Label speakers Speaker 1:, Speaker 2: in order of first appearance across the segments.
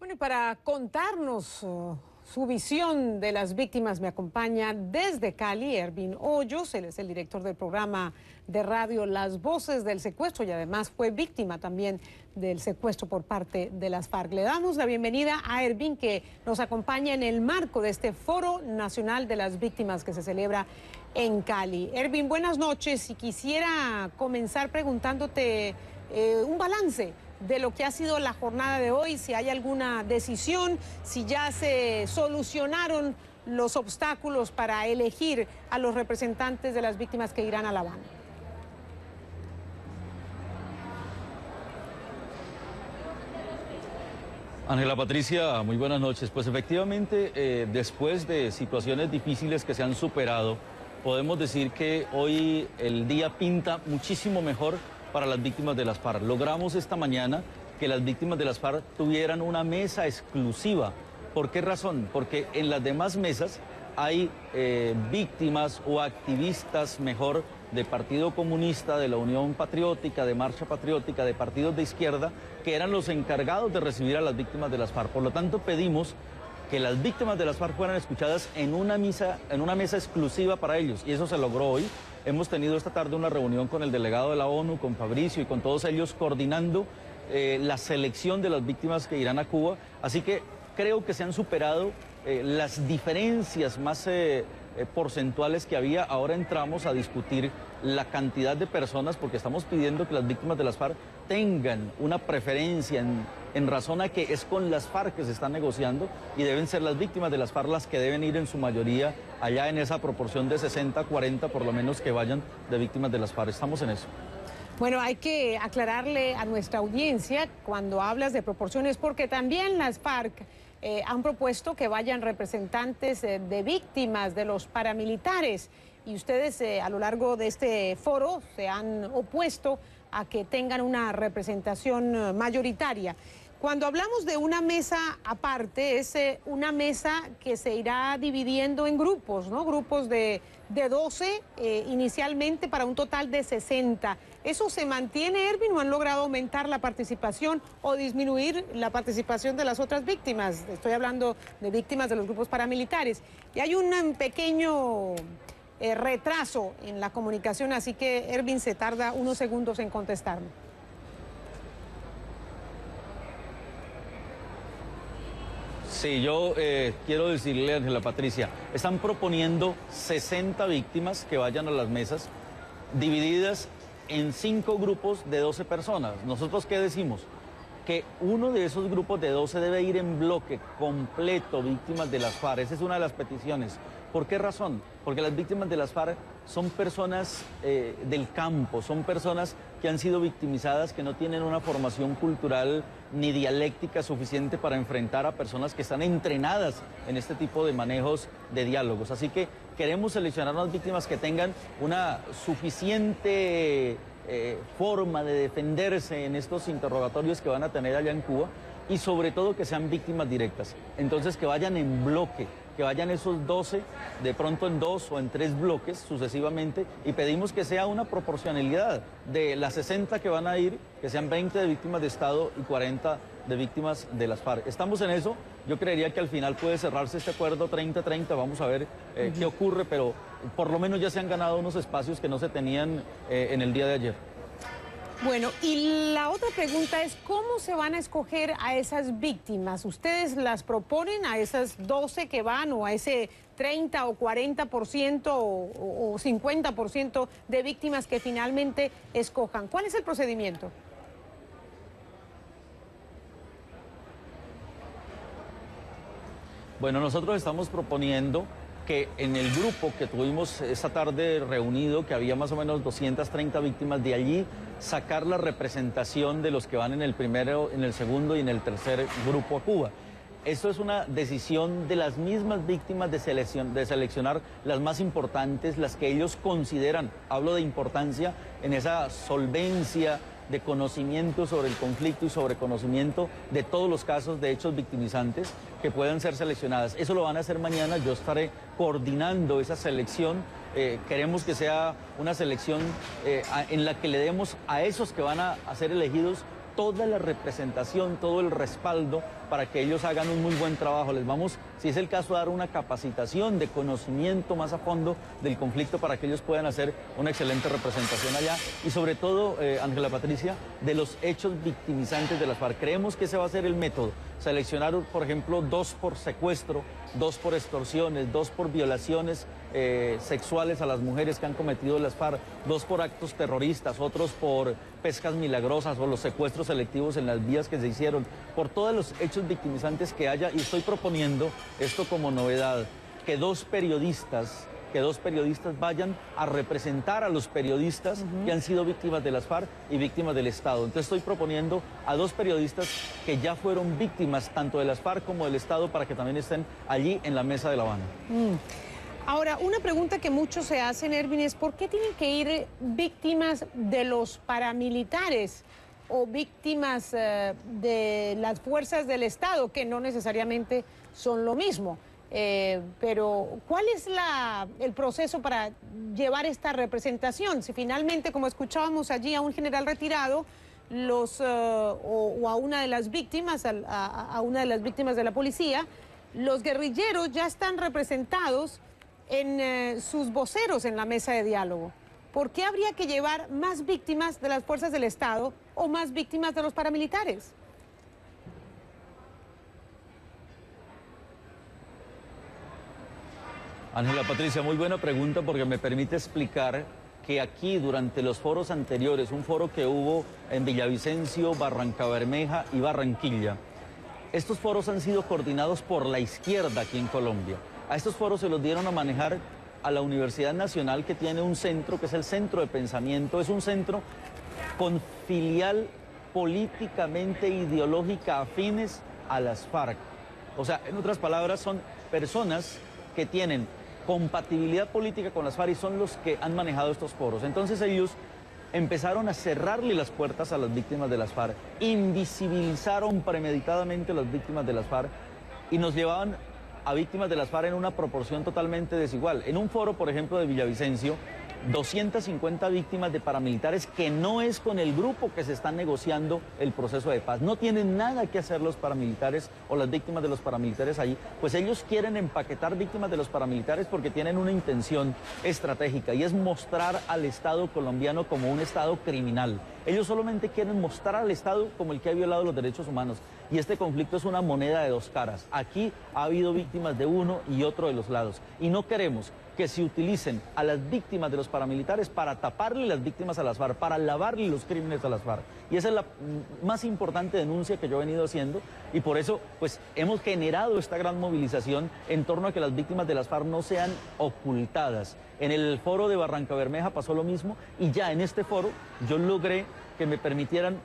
Speaker 1: Bueno, y para contarnos su visión de las víctimas me acompaña desde Cali Ervin Hoyos. Él es el director del programa de radio Las Voces del Secuestro y además fue víctima también del secuestro por parte de las FARC. Le damos la bienvenida a Ervin, que nos acompaña en el marco de este Foro Nacional de las Víctimas que se celebra en Cali. Ervin, buenas noches, y quisiera comenzar preguntándote un balance de lo que ha sido la jornada de hoy, si hay alguna decisión, si ya se solucionaron los obstáculos para elegir a los representantes de las víctimas que irán a La Habana.
Speaker 2: Ángela Patricia, muy buenas noches. Pues efectivamente, después de situaciones difíciles que se han superado, podemos decir que hoy el día pinta muchísimo mejor para las víctimas de las FARC. Logramos esta mañana que las víctimas de las FARC tuvieran una mesa exclusiva. ¿Por qué razón? Porque en las demás mesas hay víctimas o activistas, mejor, de Partido Comunista, de la Unión Patriótica, de Marcha Patriótica, de partidos de izquierda, que eran los encargados de recibir a las víctimas de las FARC. Por lo tanto, pedimos que las víctimas de las FARC fueran escuchadas en una mesa exclusiva para ellos, y eso se logró hoy. Hemos tenido esta tarde una reunión con el delegado de la ONU, con Fabricio y con todos ellos, coordinando la selección de las víctimas que irán a Cuba. Así que creo que se han superado las diferencias más porcentuales que había. Ahora entramos a discutir la cantidad de personas, porque estamos pidiendo que las víctimas de las FARC tengan una preferencia en razón a que es con las FARC que se está negociando, y deben ser las víctimas de las FARC las que deben ir en su mayoría allá en esa proporción de 60-40, por lo menos, que vayan de víctimas de las FARC. Estamos en eso.
Speaker 1: Bueno, hay que aclararle a nuestra audiencia cuando hablas de proporciones, porque también las FARC han propuesto que vayan representantes de víctimas de los paramilitares, y ustedes a lo largo de este foro se han opuesto a que tengan una representación mayoritaria. Cuando hablamos de una mesa aparte, es una mesa que se irá dividiendo en grupos, ¿no? Grupos de 12 inicialmente, para un total de 60. ¿Eso se mantiene, Ervin, o han logrado aumentar la participación o disminuir la participación de las otras víctimas? Estoy hablando de víctimas de los grupos paramilitares. Y hay un pequeño retraso en la comunicación, así que Ervin se tarda unos segundos en contestarme.
Speaker 2: Sí, yo quiero decirle, Ángela Patricia, están proponiendo 60 víctimas que vayan a las mesas, divididas en 5 grupos de 12 personas. ¿Nosotros qué decimos? Que uno de esos grupos de 12 debe ir en bloque completo, víctimas de las FARC. Esa es una de las peticiones. ¿Por qué razón? Porque las víctimas de las FARC son personas del campo, son personas que han sido victimizadas, que no tienen una formación cultural ni dialéctica suficiente para enfrentar a personas que están entrenadas en este tipo de manejos de diálogos. Así que queremos seleccionar unas víctimas que tengan una suficiente forma de defenderse en estos interrogatorios que van a tener allá en Cuba, y sobre todo que sean víctimas directas. Entonces, que vayan en bloque, que vayan esos 12 de pronto en 2 o en 3 bloques sucesivamente, y pedimos que sea una proporcionalidad de las 60 que van a ir, que sean 20 de víctimas de Estado y 40 de víctimas de las FARC. Estamos en eso. Yo creería que al final puede cerrarse este acuerdo 30-30, vamos a ver qué ocurre, pero por lo menos ya se han ganado unos espacios que no se tenían en el día de ayer.
Speaker 1: Bueno, y la otra pregunta es, ¿cómo se van a escoger a esas víctimas? ¿Ustedes las proponen a esas 12 que van, o a ese 30 o 40% o 50% de víctimas que finalmente escojan? ¿Cuál es el procedimiento?
Speaker 2: Bueno, nosotros estamos proponiendo que en el grupo que tuvimos esta tarde reunido, que había más o menos 230 víctimas, de allí sacar la representación de los que van en el primero, en el segundo y en el tercer grupo a Cuba. Esto es una decisión de las mismas víctimas de seleccionar las más importantes, las que ellos consideran, hablo de importancia en esa solvencia de conocimiento sobre el conflicto y sobre conocimiento de todos los casos de hechos victimizantes, que puedan ser seleccionadas. Eso lo van a hacer mañana. Yo estaré coordinando esa selección. Queremos que sea una selección en la que le demos a esos que van a ser elegidos toda la representación, todo el respaldo para que ellos hagan un muy buen trabajo. Les vamos, si es el caso, a dar una capacitación de conocimiento más a fondo del conflicto para que ellos puedan hacer una excelente representación allá y sobre todo, Ángela Patricia, de los hechos victimizantes de las FARC. Creemos que ese va a ser el método. Seleccionar, por ejemplo, 2 por secuestro, 2 por extorsiones, 2 por violaciones sexuales a las mujeres que han cometido las FARC, 2 por actos terroristas, otros por pescas milagrosas o los secuestros selectivos en las vías que se hicieron, por todos los hechos victimizantes que haya. Y estoy proponiendo esto como novedad, que dos periodistas vayan a representar a los periodistas que han sido víctimas de las FARC y víctimas del Estado. Entonces estoy proponiendo a 2 periodistas que ya fueron víctimas tanto de las FARC como del Estado para que también estén allí en la mesa de La Habana.
Speaker 1: Ahora, una pregunta que muchos se hacen, Erwin, es ¿por qué tienen que ir víctimas de los paramilitares o víctimas de las fuerzas del Estado, que no necesariamente son lo mismo? Pero ¿cuál es el proceso para llevar esta representación? Si finalmente, como escuchábamos allí a un general retirado, o a una de las víctimas, a una de las víctimas de la policía, los guerrilleros ya están representados en sus voceros en la mesa de diálogo. ¿Por qué habría que llevar más víctimas de las fuerzas del Estado o más víctimas de los paramilitares?
Speaker 2: Ángela Patricia, muy buena pregunta porque me permite explicar que aquí durante los foros anteriores, un foro que hubo en Villavicencio, Barrancabermeja y Barranquilla, estos foros han sido coordinados por la izquierda aquí en Colombia. A estos foros se los dieron a manejar a la Universidad Nacional, que tiene un centro, que es el Centro de Pensamiento. Es un centro con filial políticamente ideológica afines a las FARC. O sea, en otras palabras, son personas que tienen compatibilidad política con las FARC y son los que han manejado estos foros. Entonces ellos empezaron a cerrarle las puertas a las víctimas de las FARC, invisibilizaron premeditadamente a las víctimas de las FARC y nos llevaban a víctimas de las FARC en una proporción totalmente desigual. En un foro, por ejemplo, de Villavicencio, 250 víctimas de paramilitares, que no es con el grupo que se está negociando el proceso de paz. No tienen nada que hacer los paramilitares o las víctimas de los paramilitares allí, pues ellos quieren empaquetar víctimas de los paramilitares porque tienen una intención estratégica y es mostrar al Estado colombiano como un Estado criminal. Ellos solamente quieren mostrar al Estado como el que ha violado los derechos humanos. Y este conflicto es una moneda de 2 caras. Aquí ha habido víctimas de uno y otro de los lados. Y no queremos que se utilicen a las víctimas de los paramilitares para taparle las víctimas a las FARC, para lavarle los crímenes a las FARC. Y esa es la más importante denuncia que yo he venido haciendo y por eso pues hemos generado esta gran movilización en torno a que las víctimas de las FARC no sean ocultadas. En el foro de Barrancabermeja pasó lo mismo y ya en este foro yo logré que me permitieran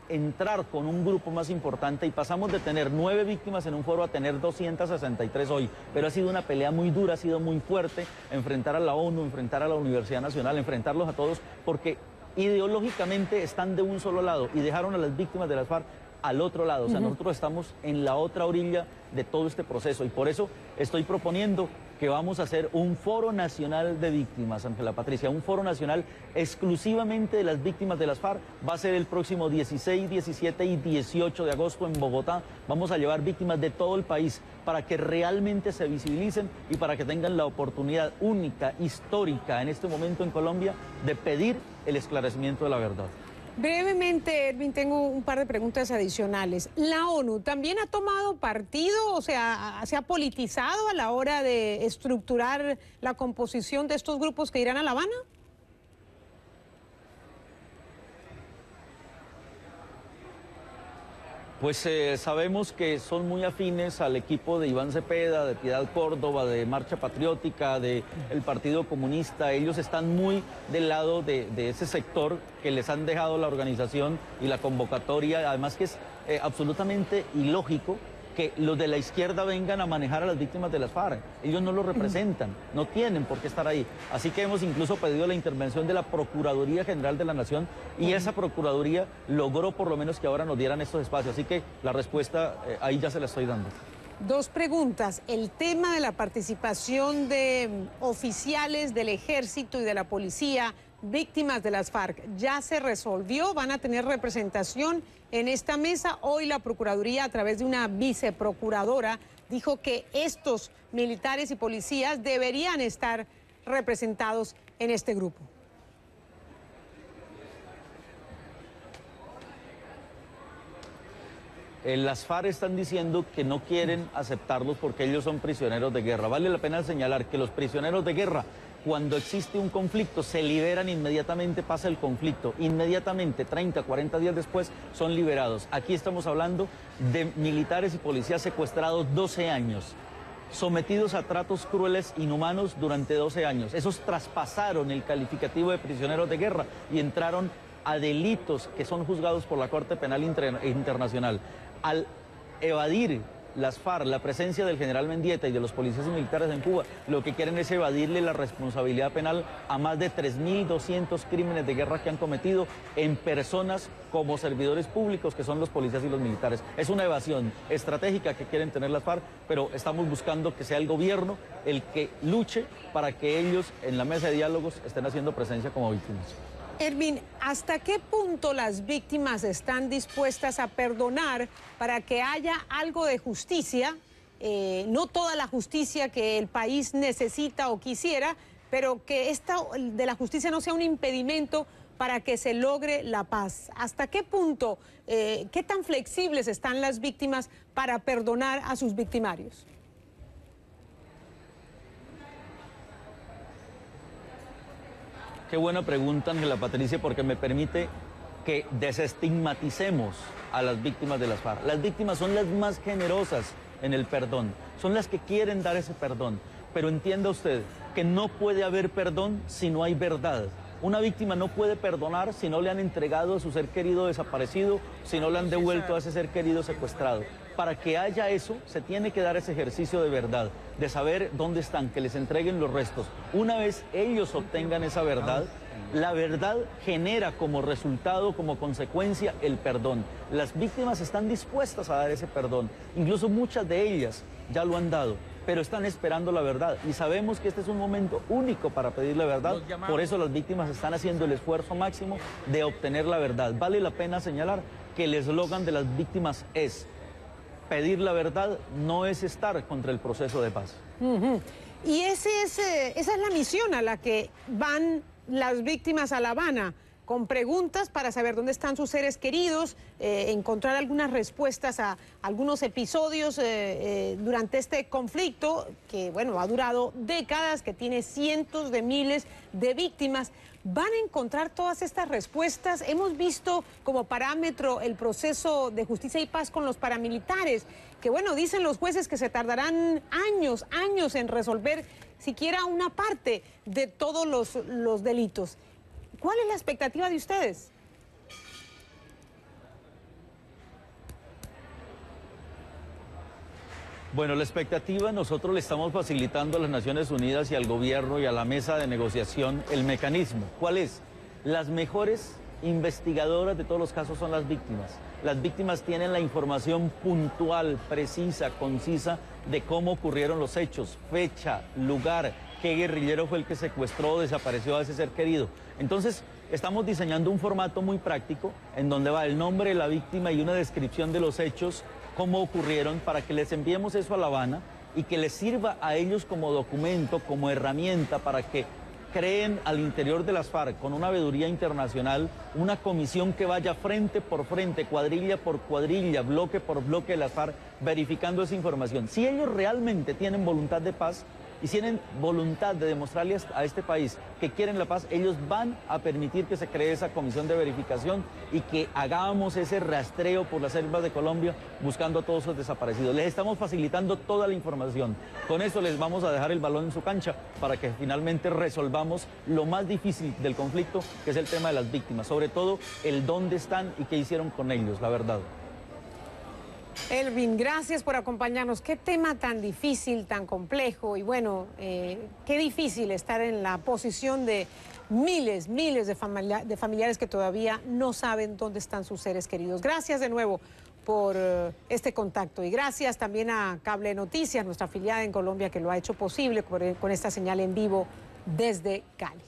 Speaker 2: entrar con un grupo más importante y pasamos de tener 9 víctimas en un foro a tener 263 hoy. Pero ha sido una pelea muy dura, ha sido muy fuerte enfrentar a la ONU, enfrentar a la Universidad Nacional, enfrentarlos a todos, porque ideológicamente están de un solo lado y dejaron a las víctimas de las FARC al otro lado. O sea, nosotros estamos en la otra orilla de todo este proceso y por eso estoy proponiendo que vamos a hacer un foro nacional de víctimas, Ángela Patricia, un foro nacional exclusivamente de las víctimas de las FARC. Va a ser el próximo 16, 17 y 18 de agosto en Bogotá. Vamos a llevar víctimas de todo el país para que realmente se visibilicen y para que tengan la oportunidad única, histórica en este momento en Colombia de pedir el esclarecimiento de la verdad.
Speaker 1: Brevemente, Erwin, tengo un par de preguntas adicionales. ¿La ONU también ha tomado partido, o sea, se ha politizado a la hora de estructurar la composición de estos grupos que irán a La Habana?
Speaker 2: Pues sabemos que son muy afines al equipo de Iván Cepeda, de Piedad Córdoba, de Marcha Patriótica, del Partido Comunista. Ellos están muy del lado de ese sector que les han dejado la organización y la convocatoria. Además que es absolutamente ilógico que los de la izquierda vengan a manejar a las víctimas de las FARC. Ellos no lo representan, no tienen por qué estar ahí. Así que hemos incluso pedido la intervención de la Procuraduría General de la Nación y esa Procuraduría logró por lo menos que ahora nos dieran estos espacios. Así que la respuesta ahí ya se la estoy dando.
Speaker 1: 2 preguntas. El tema de la participación de oficiales del Ejército y de la Policía víctimas de las FARC ya se resolvió, van a tener representación en esta mesa. Hoy la Procuraduría, a través de una viceprocuradora, dijo que estos militares y policías deberían estar representados en este grupo.
Speaker 2: Las FARC están diciendo que no quieren aceptarlos porque ellos son prisioneros de guerra. Vale la pena señalar que los prisioneros de guerra, cuando existe un conflicto, se liberan inmediatamente, pasa el conflicto. Inmediatamente, 30, 40 días después, son liberados. Aquí estamos hablando de militares y policías secuestrados 12 años, sometidos a tratos crueles, inhumanos durante 12 años. Esos traspasaron el calificativo de prisioneros de guerra y entraron a delitos que son juzgados por la Corte Penal Internacional. Al evadir las FARC la presencia del general Mendieta y de los policías y militares en Cuba, lo que quieren es evadirle la responsabilidad penal a más de 3.200 crímenes de guerra que han cometido en personas como servidores públicos, que son los policías y los militares. Es una evasión estratégica que quieren tener las FARC, pero estamos buscando que sea el gobierno el que luche para que ellos en la mesa de diálogos estén haciendo presencia como víctimas.
Speaker 1: Ervin, ¿hasta qué punto las víctimas están dispuestas a perdonar para que haya algo de justicia? No toda la justicia que el país necesita o quisiera, pero que esta de la justicia no sea un impedimento para que se logre la paz. ¿Hasta qué punto, qué tan flexibles están las víctimas para perdonar a sus victimarios?
Speaker 2: Qué buena pregunta, Ángela Patricia, porque me permite que desestigmaticemos a las víctimas de las FARC. Las víctimas son las más generosas en el perdón, son las que quieren dar ese perdón. Pero entienda usted que no puede haber perdón si no hay verdad. Una víctima no puede perdonar si no le han entregado a su ser querido desaparecido, si no le han devuelto a ese ser querido secuestrado. Para que haya eso, se tiene que dar ese ejercicio de verdad, de saber dónde están, que les entreguen los restos. Una vez ellos obtengan esa verdad, la verdad genera como resultado, como consecuencia, el perdón. Las víctimas están dispuestas a dar ese perdón, incluso muchas de ellas ya lo han dado, pero están esperando la verdad y sabemos que este es un momento único para pedir la verdad. Por eso las víctimas están haciendo el esfuerzo máximo de obtener la verdad. Vale la pena señalar que el eslogan de las víctimas es: pedir la verdad no es estar contra el proceso de paz.
Speaker 1: Y esa es la misión a la que van las víctimas a La Habana, con preguntas para saber dónde están sus seres queridos, encontrar algunas respuestas a algunos episodios durante este conflicto que, bueno, ha durado décadas, que tiene cientos de miles de víctimas. ¿Van a encontrar todas estas respuestas? Hemos visto como parámetro el proceso de justicia y paz con los paramilitares, que, bueno, dicen los jueces que se tardarán años en resolver siquiera una parte de todos los delitos. ¿Cuál es la expectativa de ustedes?
Speaker 2: Bueno, la expectativa, nosotros le estamos facilitando a las Naciones Unidas y al gobierno y a la mesa de negociación el mecanismo. ¿Cuál es? Las mejores investigadoras de todos los casos son las víctimas. Las víctimas tienen la información puntual, precisa, concisa de cómo ocurrieron los hechos, fecha, lugar, qué guerrillero fue el que secuestró o desapareció a ese ser querido. Entonces, estamos diseñando un formato muy práctico en donde va el nombre de la víctima y una descripción de los hechos, cómo ocurrieron, para que les enviemos eso a La Habana y que les sirva a ellos como documento, como herramienta para que creen al interior de las FARC, con una veeduría internacional, una comisión que vaya frente por frente, cuadrilla por cuadrilla, bloque por bloque de las FARC, verificando esa información. Si ellos realmente tienen voluntad de paz y tienen voluntad de demostrarles a este país que quieren la paz, ellos van a permitir que se cree esa comisión de verificación y que hagamos ese rastreo por las selvas de Colombia buscando a todos los desaparecidos. Les estamos facilitando toda la información. Con eso les vamos a dejar el balón en su cancha para que finalmente resolvamos lo más difícil del conflicto, que es el tema de las víctimas, sobre todo el dónde están y qué hicieron con ellos, la verdad.
Speaker 1: Ervin, gracias por acompañarnos. Qué tema tan difícil, tan complejo y bueno, qué difícil estar en la posición de miles de familiares que todavía no saben dónde están sus seres queridos. Gracias de nuevo por este contacto y gracias también a Cable Noticias, nuestra afiliada en Colombia, que lo ha hecho posible con esta señal en vivo desde Cali.